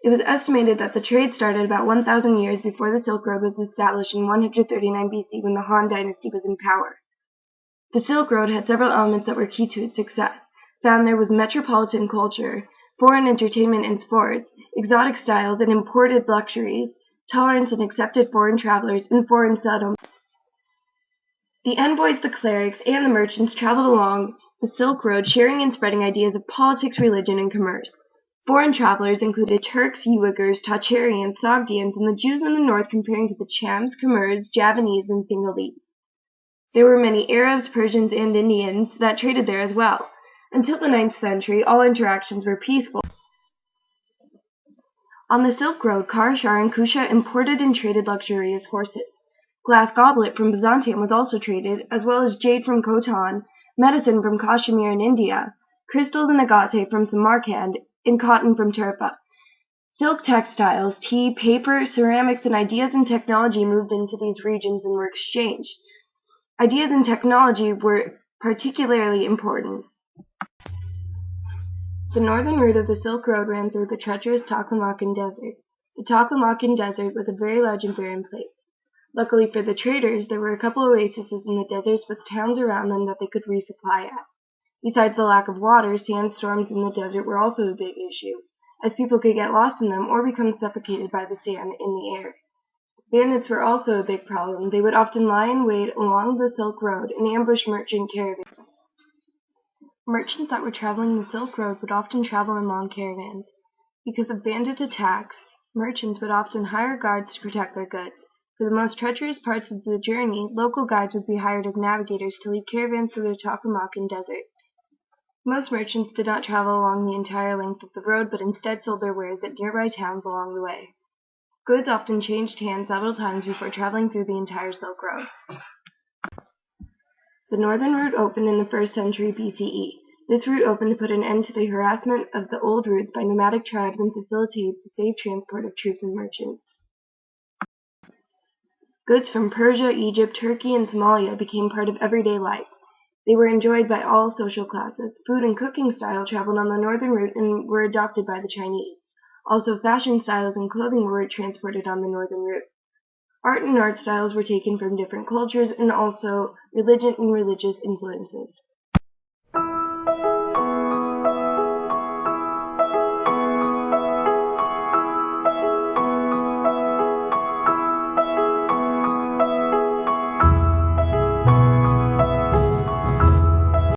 It was estimated that the trade started about 1,000 years before the Silk Road was established in 139 BC when the Han Dynasty was in power. The Silk Road had several elements that were key to its success. Found there was metropolitan culture, foreign entertainment and sports, exotic styles and imported luxuries, tolerance and accepted foreign travelers, and foreign settlements. The envoys, the clerics, and the merchants traveled along the Silk Road, sharing and spreading ideas of politics, religion, and commerce. Foreign travelers included Turks, Uyghurs, Tocharians, Sogdians, and the Jews in the north comparing to the Chams, Khmers, Javanese, and Sinhalese. There were many Arabs, Persians, and Indians that traded there as well. Until the 9th century, all interactions were peaceful. On the Silk Road, Kara, Shar, and Kusha imported and traded luxurious horses. Glass goblet from Byzantium was also traded, as well as jade from Khotan, medicine from Kashmir in India, crystals and agate from Samarkand, and cotton from Turpa. Silk textiles, tea, paper, ceramics, and ideas and technology moved into these regions and were exchanged. Ideas and technology were particularly important. The northern route of the Silk Road ran through the treacherous Taklamakan Desert. The Taklamakan Desert was a very large and barren place. Luckily for the traders, there were a couple oases in the deserts with towns around them that they could resupply at. Besides the lack of water, sandstorms in the desert were also a big issue, as people could get lost in them or become suffocated by the sand in the air. Bandits were also a big problem. They would often lie in wait along the Silk Road and ambush merchant caravans. Merchants that were traveling the Silk Road would often travel in long caravans. Because of bandit attacks, merchants would often hire guards to protect their goods. For the most treacherous parts of the journey, local guides would be hired as navigators to lead caravans through the Taklamakan Desert. Most merchants did not travel along the entire length of the road, but instead sold their wares at nearby towns along the way. Goods often changed hands several times before traveling through the entire Silk Road. The northern route opened in the 1st century BCE. This route opened to put an end to the harassment of the old routes by nomadic tribes and facilitate the safe transport of troops and merchants. Goods from Persia, Egypt, Turkey, and Somalia became part of everyday life. They were enjoyed by all social classes. Food and cooking style traveled on the northern route and were adopted by the Chinese. Also, fashion styles and clothing were transported on the northern route. Art and art styles were taken from different cultures, and also religion and religious influences.